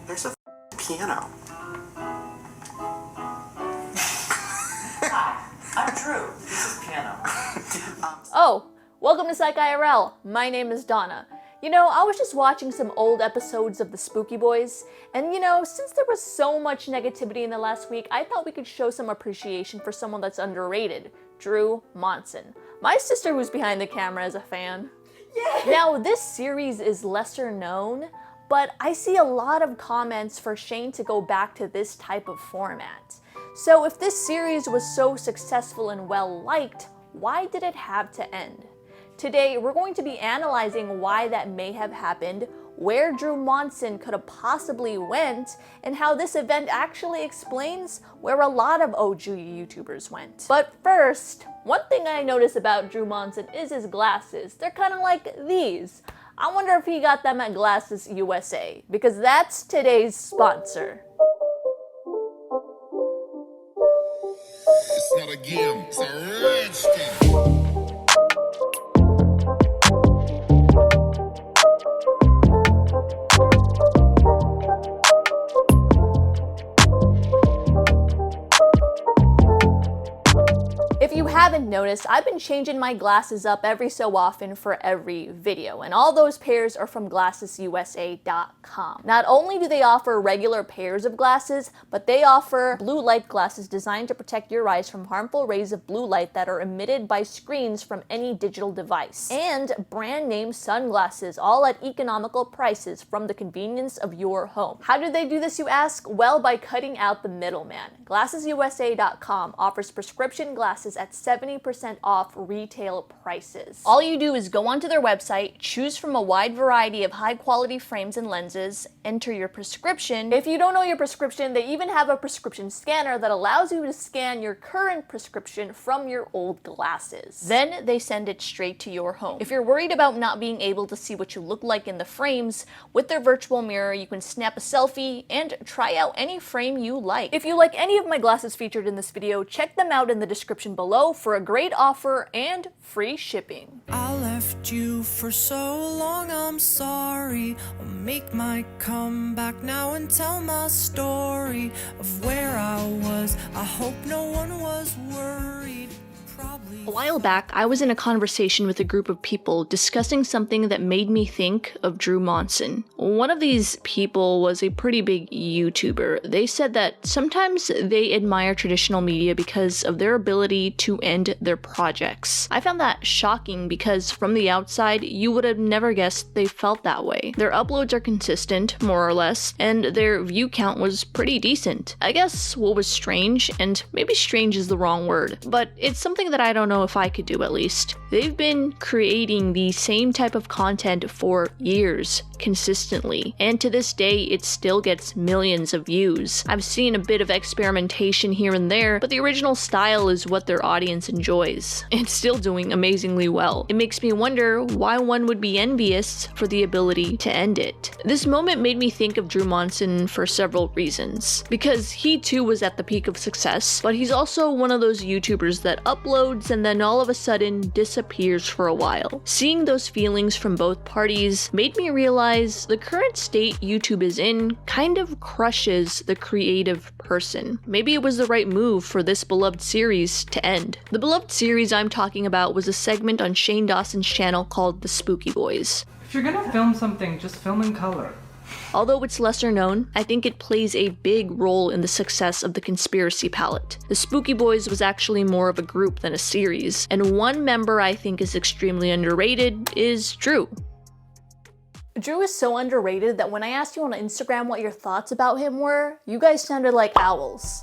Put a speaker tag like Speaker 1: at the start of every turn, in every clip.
Speaker 1: There's a piano.
Speaker 2: Hi, I'm Drew. This is piano.
Speaker 3: Oh, welcome to Psych IRL. My name is Donna. You know, I was just watching some old episodes of the Spooky Boys, and you know, since there was so much negativity in the last week, I thought we could show some appreciation for someone that's underrated, Drew Monson. My sister, who's behind the camera, is a fan. Yay! Now, this series is lesser known, but I see a lot of comments for Shane to go back to this type of format. So if this series was so successful and well-liked, why did it have to end? Today, we're going to be analyzing why that may have happened, where Drew Monson could have possibly went, and how this event actually explains where a lot of OG YouTubers went. But first, one thing I noticed about Drew Monson is his glasses. They're kind of like these. I wonder if he got them at Glasses USA, because that's today's sponsor.
Speaker 4: It's not a game, it's a rich thing.
Speaker 3: If you haven't noticed, I've been changing my glasses up every so often for every video, and all those pairs are from GlassesUSA.com. Not only do they offer regular pairs of glasses, but they offer blue light glasses designed to protect your eyes from harmful rays of blue light that are emitted by screens from any digital device. And brand name sunglasses, all at economical prices from the convenience of your home. How do they do this, you ask? Well, by cutting out the middleman. GlassesUSA.com offers prescription glasses at 70% off retail prices. All you do is go onto their website, choose from a wide variety of high quality frames and lenses, enter your prescription. If you don't know your prescription, they even have a prescription scanner that allows you to scan your current prescription from your old glasses. Then they send it straight to your home. If you're worried about not being able to see what you look like in the frames, with their virtual mirror you can snap a selfie and try out any frame you like. If you like any of my glasses featured in this video, check them out in the description below for a great offer and free shipping.
Speaker 5: I left you for so long, I'm sorry. I'll make my comeback now and tell my story of where I was. I hope no one was worried.
Speaker 3: A while back, I was in a conversation with a group of people discussing something that made me think of Drew Monson. One of these people was a pretty big YouTuber. They said that sometimes they admire traditional media because of their ability to end their projects. I found that shocking because from the outside, you would have never guessed they felt that way. Their uploads are consistent, more or less, and their view count was pretty decent. I guess what was strange, and maybe strange is the wrong word, but it's something that I don't know if I could do at least. They've been creating the same type of content for years, consistently, and to this day it still gets millions of views. I've seen a bit of experimentation here and there, but the original style is what their audience enjoys. It's still doing amazingly well. It makes me wonder why one would be envious for the ability to end it. This moment made me think of Drew Monson for several reasons. Because he too was at the peak of success, but he's also one of those YouTubers that uploads and then all of a sudden disappears for a while. Seeing those feelings from both parties made me realize the current state YouTube is in kind of crushes the creative person. Maybe it was the right move for this beloved series to end. The beloved series I'm talking about was a segment on Shane Dawson's channel called The Spooky Boys.
Speaker 6: If you're gonna film something, just film in color.
Speaker 3: Although it's lesser known, I think it plays a big role in the success of the conspiracy palette. The Spooky Boys was actually more of a group than a series, and one member I think is extremely underrated is Drew. Drew is so underrated that when I asked you on Instagram what your thoughts about him were, you guys sounded like owls.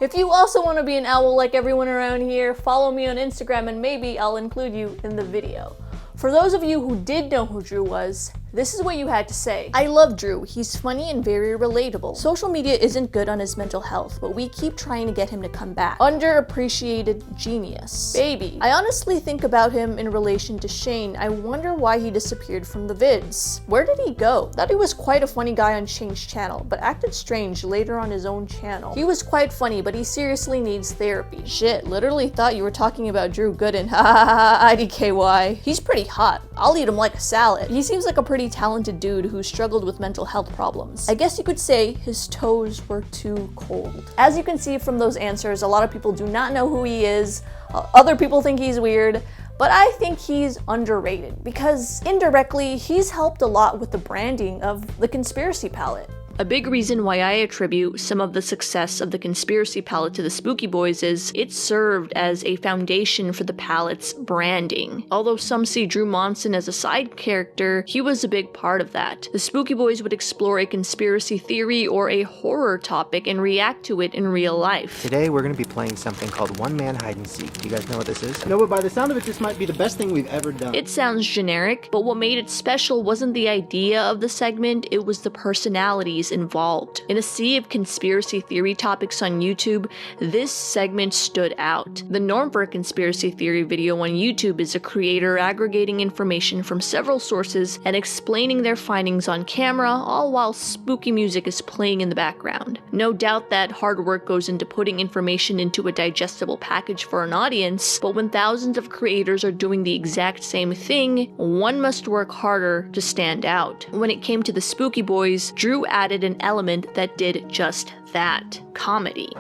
Speaker 3: If you also want to be an owl like everyone around here, follow me on Instagram and maybe I'll include you in the video. For those of you who did know who Drew was, this is what you had to say. I love Drew. He's funny and very relatable. Social media isn't good on his mental health, but we keep trying to get him to come back. Underappreciated genius. Baby. I honestly think about him in relation to Shane. I wonder why he disappeared from the vids. Where did he go? Thought he was quite a funny guy on Shane's channel, but acted strange later on his own channel. He was quite funny, but he seriously needs therapy. Shit, literally thought you were talking about Drew Gooden. Ha ha ha ha, IDKY. He's pretty hot. I'll eat him like a salad. He seems like a pretty very talented dude who struggled with mental health problems. I guess you could say his toes were too cold. As you can see from those answers, a lot of people do not know who he is. Other people think he's weird. But I think he's underrated because indirectly he's helped a lot with the branding of the Conspiracy Palette. A big reason why I attribute some of the success of the Conspiracy Palette to the Spooky Boys is it served as a foundation for the palette's branding. Although some see Drew Monson as a side character, he was a big part of that. The Spooky Boys would explore a conspiracy theory or a horror topic and react to it in real life.
Speaker 1: Today we're going to be playing something called One Man Hide and Seek. Do you guys know what this is?
Speaker 7: No, but by the sound of it, this might be the best thing we've ever done.
Speaker 3: It sounds generic, but what made it special wasn't the idea of the segment, it was the personalities involved. In a sea of conspiracy theory topics on YouTube, this segment stood out. The norm for a conspiracy theory video on YouTube is a creator aggregating information from several sources and explaining their findings on camera, all while spooky music is playing in the background. No doubt that hard work goes into putting information into a digestible package for an audience, but when thousands of creators are doing the exact same thing, one must work harder to stand out. When it came to the Spooky Boys, Drew added an element that did just that: comedy.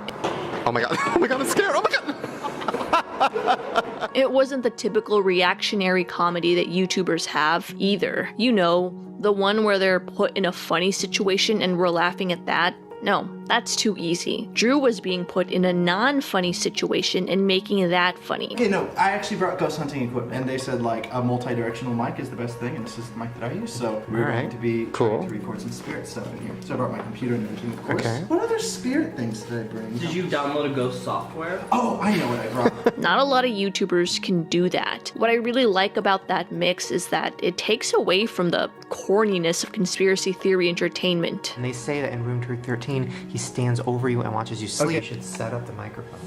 Speaker 1: Oh my god, I'm scared, oh my god!
Speaker 3: It wasn't the typical reactionary comedy that YouTubers have either. You know, the one where they're put in a funny situation and we're laughing at that. No, that's too easy. Drew was being put in a non-funny situation and making that funny.
Speaker 8: Okay, no, I actually brought ghost hunting equipment, and they said like a multi-directional mic is the best thing, and this is the mic that I use, so we're going to be trying to record some spirit stuff in here. So I brought my computer and everything, of course.
Speaker 1: Okay.
Speaker 8: What other spirit things did I bring?
Speaker 6: Did you download a ghost software?
Speaker 8: Oh, I know what I brought.
Speaker 3: Not a lot of YouTubers can do that. What I really like about that mix is that it takes away from the corniness of conspiracy theory entertainment.
Speaker 1: And they say that in room 213, he stands over you and watches you sleep.
Speaker 8: Okay.
Speaker 1: You should set up the microphone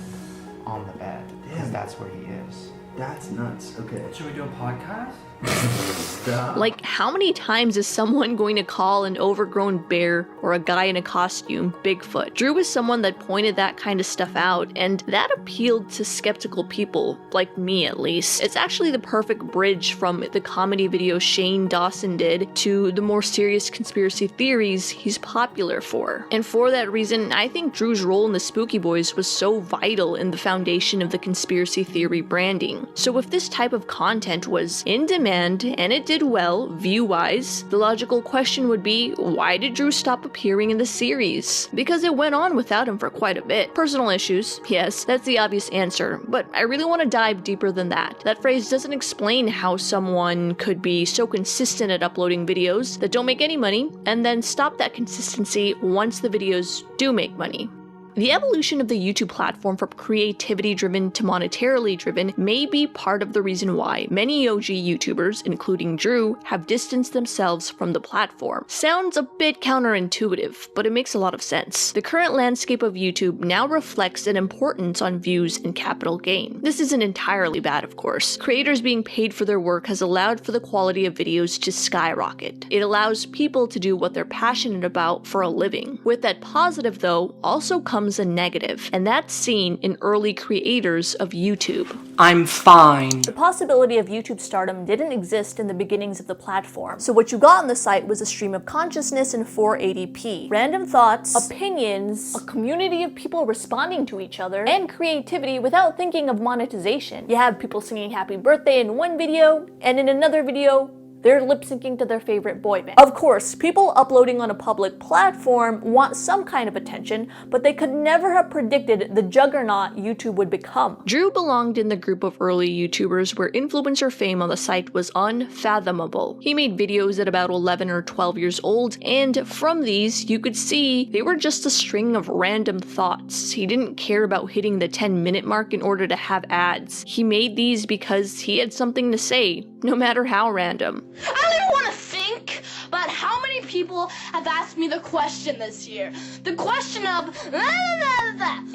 Speaker 1: on the bed, because that's where he is.
Speaker 8: That's nuts. Okay.
Speaker 6: Should we do a podcast?
Speaker 8: Stop.
Speaker 3: Like, how many times is someone going to call an overgrown bear or a guy in a costume Bigfoot? Drew was someone that pointed that kind of stuff out, and that appealed to skeptical people, like me at least. It's actually the perfect bridge from the comedy video Shane Dawson did to the more serious conspiracy theories he's popular for. And for that reason, I think Drew's role in the Spooky Boys was so vital in the foundation of the conspiracy theory branding. So if this type of content was in demand, and it did well, view-wise, the logical question would be, why did Drew stop appearing in the series? Because it went on without him for quite a bit. Personal issues, yes, that's the obvious answer, but I really want to dive deeper than that. That phrase doesn't explain how someone could be so consistent at uploading videos that don't make any money, and then stop that consistency once the videos do make money. The evolution of the YouTube platform from creativity-driven to monetarily-driven may be part of the reason why many OG YouTubers, including Drew, have distanced themselves from the platform. Sounds a bit counterintuitive, but it makes a lot of sense. The current landscape of YouTube now reflects an importance on views and capital gain. This isn't entirely bad, of course. Creators being paid for their work has allowed for the quality of videos to skyrocket. It allows people to do what they're passionate about for a living. With that positive, though, also comes a negative, and that's seen in early creators of YouTube.
Speaker 6: I'm fine.
Speaker 3: The possibility of YouTube stardom didn't exist in the beginnings of the platform, so what you got on the site was a stream of consciousness in 480p. Random thoughts, opinions, a community of people responding to each other, and creativity without thinking of monetization. You have people singing happy birthday in one video, and in another video, they're lip-syncing to their favorite boy band. Of course, people uploading on a public platform want some kind of attention, but they could never have predicted the juggernaut YouTube would become. Drew belonged in the group of early YouTubers where influencer fame on the site was unfathomable. He made videos at about 11 or 12 years old, and from these, you could see they were just a string of random thoughts. He didn't care about hitting the 10-minute mark in order to have ads. He made these because he had something to say, no matter how random.
Speaker 9: I don't even want to think about how many people have asked me the question this year. The question of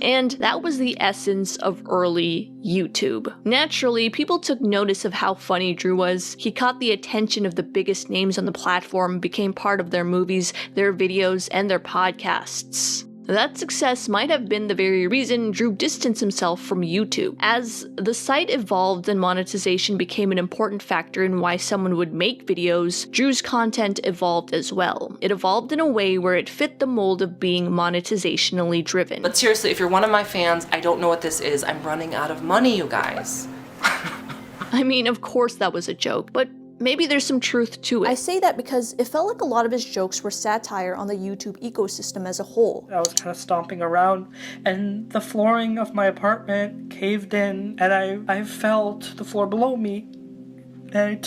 Speaker 3: And that was the essence of early YouTube. Naturally, people took notice of how funny Drew was. He caught the attention of the biggest names on the platform, became part of their movies, their videos, and their podcasts. That success might have been the very reason Drew distanced himself from YouTube. As the site evolved and monetization became an important factor in why someone would make videos, Drew's content evolved as well. It evolved in a way where it fit the mold of being monetizationally driven.
Speaker 6: But seriously, if you're one of my fans, I don't know what this is. I'm running out of money, you guys.
Speaker 3: I mean, of course that was a joke, but maybe there's some truth to it.
Speaker 10: I say that because it felt like a lot of his jokes were satire on the YouTube ecosystem as a whole.
Speaker 11: I was kind of stomping around and the flooring of my apartment caved in and I felt the floor below me and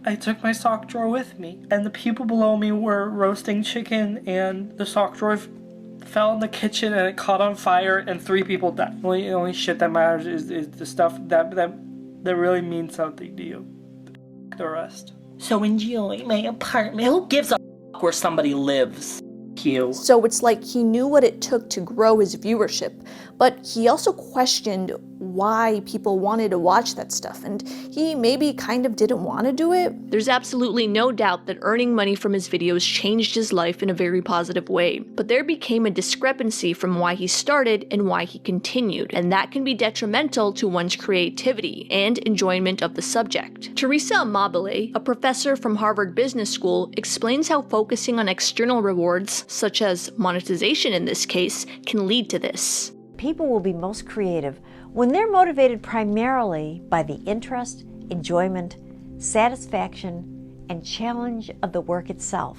Speaker 11: I took my sock drawer with me and the people below me were roasting chicken and the sock drawer fell in the kitchen and it caught on fire and 3 people died. The only shit that matters is the stuff that really means something to you. The rest. So enjoy my apartment. Who gives a where somebody lives? You.
Speaker 10: So it's like he knew what it took to grow his viewership, but he also questioned why people wanted to watch that stuff, and he maybe kind of didn't want to do it.
Speaker 3: There's absolutely no doubt that earning money from his videos changed his life in a very positive way, but there became a discrepancy from why he started and why he continued, and that can be detrimental to one's creativity and enjoyment of the subject. Teresa Amabile, a professor from Harvard Business School, explains how focusing on external rewards, such as monetization in this case, can lead to this.
Speaker 12: People will be most creative when they're motivated primarily by the interest, enjoyment, satisfaction, and challenge of the work itself,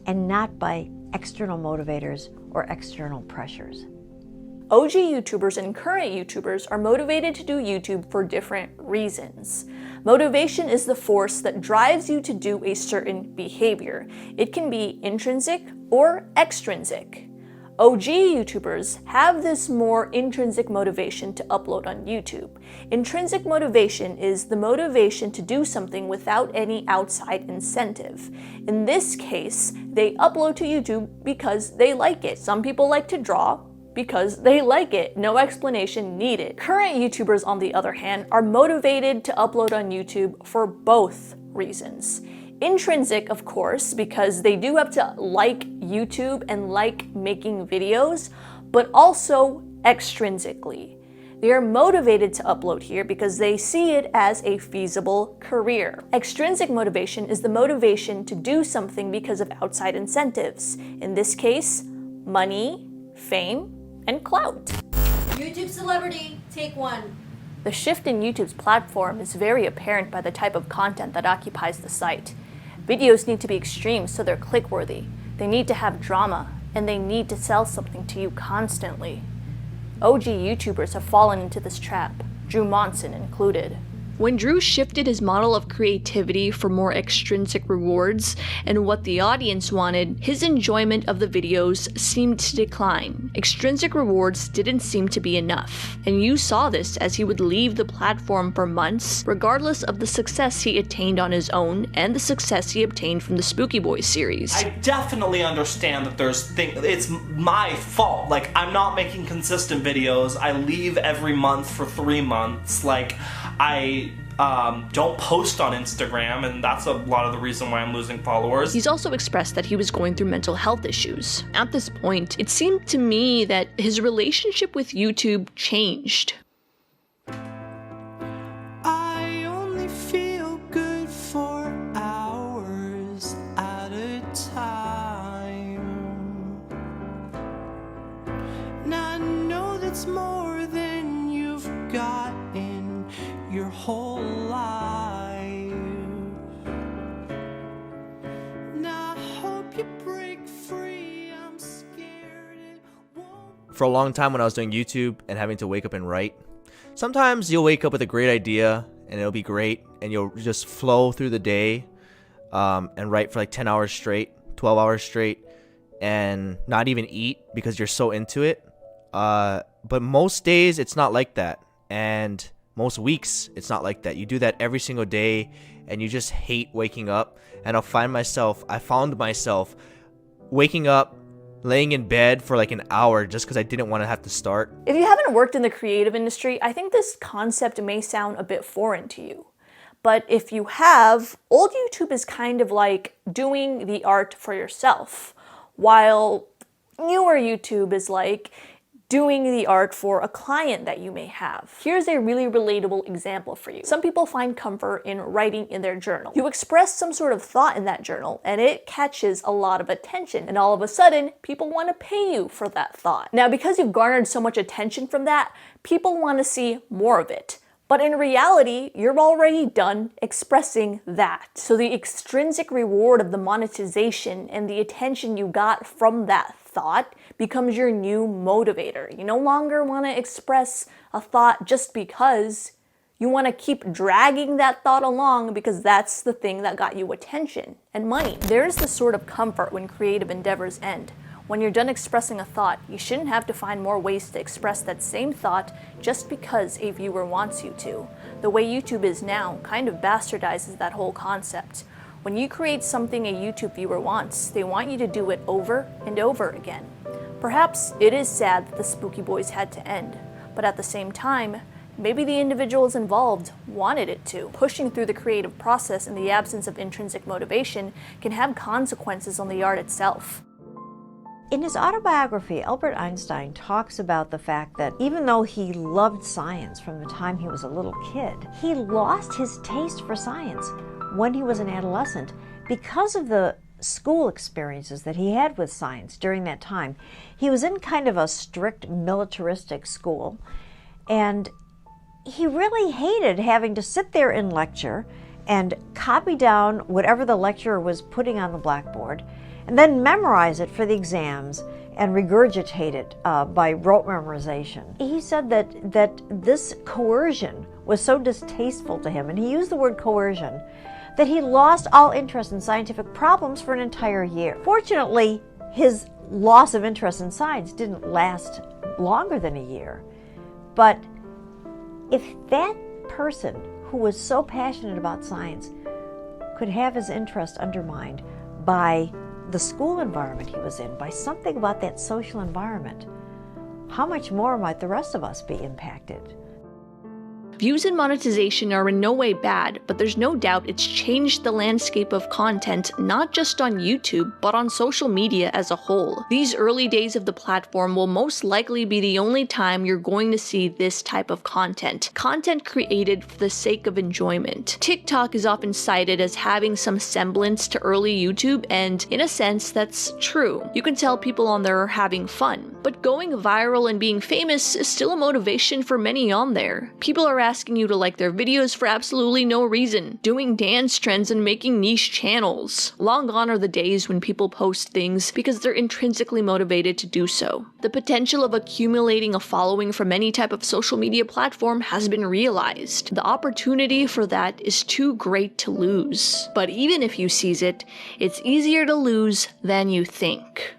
Speaker 12: and not by external motivators or external pressures.
Speaker 10: OG YouTubers and current YouTubers are motivated to do YouTube for different reasons. Motivation is the force that drives you to do a certain behavior. It can be intrinsic or extrinsic. OG YouTubers have this more intrinsic motivation to upload on YouTube. Intrinsic motivation is the motivation to do something without any outside incentive. In this case, they upload to YouTube because they like it. Some people like to draw because they like it. No explanation needed. Current YouTubers, on the other hand, are motivated to upload on YouTube for both reasons. Intrinsic, of course, because they do have to like YouTube and like making videos, but also extrinsically. They are motivated to upload here because they see it as a feasible career. Extrinsic motivation is the motivation to do something because of outside incentives. In this case, money, fame, and clout.
Speaker 13: YouTube celebrity, take 1.
Speaker 10: The shift in YouTube's platform is very apparent by the type of content that occupies the site. Videos need to be extreme so they're click-worthy. They need to have drama, and they need to sell something to you constantly. OG YouTubers have fallen into this trap, Drew Monson included.
Speaker 3: When Drew shifted his model of creativity for more extrinsic rewards and what the audience wanted, his enjoyment of the videos seemed to decline. Extrinsic rewards didn't seem to be enough, and you saw this as he would leave the platform for months, regardless of the success he attained on his own and the success he obtained from the Spooky Boys series.
Speaker 14: I definitely understand that it's my fault. Like, I'm not making consistent videos. I leave every month for 3 months. Like, I don't post on Instagram, and that's a lot of the reason why I'm losing followers.
Speaker 3: He's also expressed that he was going through mental health issues. At this point, it seemed to me that his relationship with YouTube changed.
Speaker 5: I only feel good for hours at a time. And I know that's more than you've got in your whole life. And I hope you break free. I'm scared it won't.
Speaker 15: For a long time when I was doing YouTube and having to wake up and write, sometimes you'll wake up with a great idea and it'll be great and you'll just flow through the day and write for like 10 hours straight, 12 hours straight, and not even eat because you're so into it. But most days it's not like that, and most weeks it's not like that. You do that every single day and you just hate waking up. And I found myself waking up, laying in bed for like an hour just because I didn't want to have to start.
Speaker 10: If you haven't worked in the creative industry, I think this concept may sound a bit foreign to you. But if you have, old YouTube is kind of like doing the art for yourself, while newer YouTube is like doing the art for a client that you may have. Here's a really relatable example for you. Some people find comfort in writing in their journal. You express some sort of thought in that journal and it catches a lot of attention, and all of a sudden people want to pay you for that thought. Now, because you've garnered so much attention from that, people want to see more of it. But in reality, you're already done expressing that. So the extrinsic reward of the monetization and the attention you got from that thought becomes your new motivator. You no longer want to express a thought just because. You want to keep dragging that thought along because that's the thing that got you attention and money. There's the sort of comfort when creative endeavors end. When you're done expressing a thought, you shouldn't have to find more ways to express that same thought just because a viewer wants you to. The way YouTube is now kind of bastardizes that whole concept. When you create something a YouTube viewer wants, they want you to do it over and over again. Perhaps it is sad that the Spooky Boys had to end, but at the same time, maybe the individuals involved wanted it to. Pushing through the creative process in the absence of intrinsic motivation can have consequences on the art itself.
Speaker 12: In his autobiography, Albert Einstein talks about the fact that even though he loved science from the time he was a little kid, he lost his taste for science when he was an adolescent because of the school experiences that he had with science during that time. He was in kind of a strict militaristic school, and he really hated having to sit there in lecture and copy down whatever the lecturer was putting on the blackboard, and then memorize it for the exams and regurgitate it by rote memorization. He said that this coercion was so distasteful to him, and he used the word coercion, that he lost all interest in scientific problems for an entire year. Fortunately, his loss of interest in science didn't last longer than a year. But if that person who was so passionate about science could have his interest undermined by the school environment he was in, by something about that social environment, how much more might the rest of us be impacted?
Speaker 3: Views and monetization are in no way bad, but there's no doubt it's changed the landscape of content, not just on YouTube, but on social media as a whole. These early days of the platform will most likely be the only time you're going to see this type of content. Content created for the sake of enjoyment. TikTok is often cited as having some semblance to early YouTube, and in a sense, that's true. You can tell people on there are having fun. But going viral and being famous is still a motivation for many on there. People are asking you to like their videos for absolutely no reason, doing dance trends and making niche channels. Long gone are the days when people post things because they're intrinsically motivated to do so. The potential of accumulating a following from any type of social media platform has been realized. The opportunity for that is too great to lose. But even if you seize it, it's easier to lose than you think.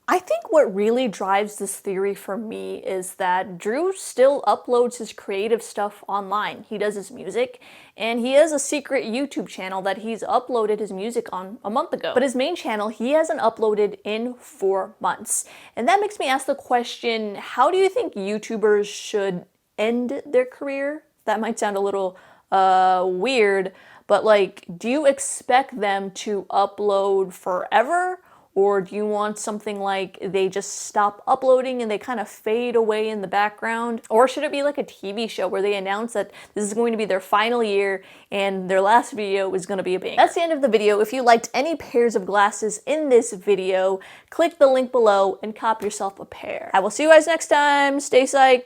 Speaker 10: I think what really drives this theory for me is that Drew still uploads his creative stuff online. He does his music, and he has a secret YouTube channel that he's uploaded his music on a month ago. But his main channel, he hasn't uploaded in 4 months. And that makes me ask the question, how do you think YouTubers should end their career? That might sound a little weird, but like, do you expect them to upload forever? Or do you want something like they just stop uploading and they kind of fade away in the background? Or should it be like a TV show where they announce that this is going to be their final year and their last video is going to be a banger? That's the end of the video. If you liked any pairs of glasses in this video, click the link below and cop yourself a pair. I will see you guys next time. Stay psyched.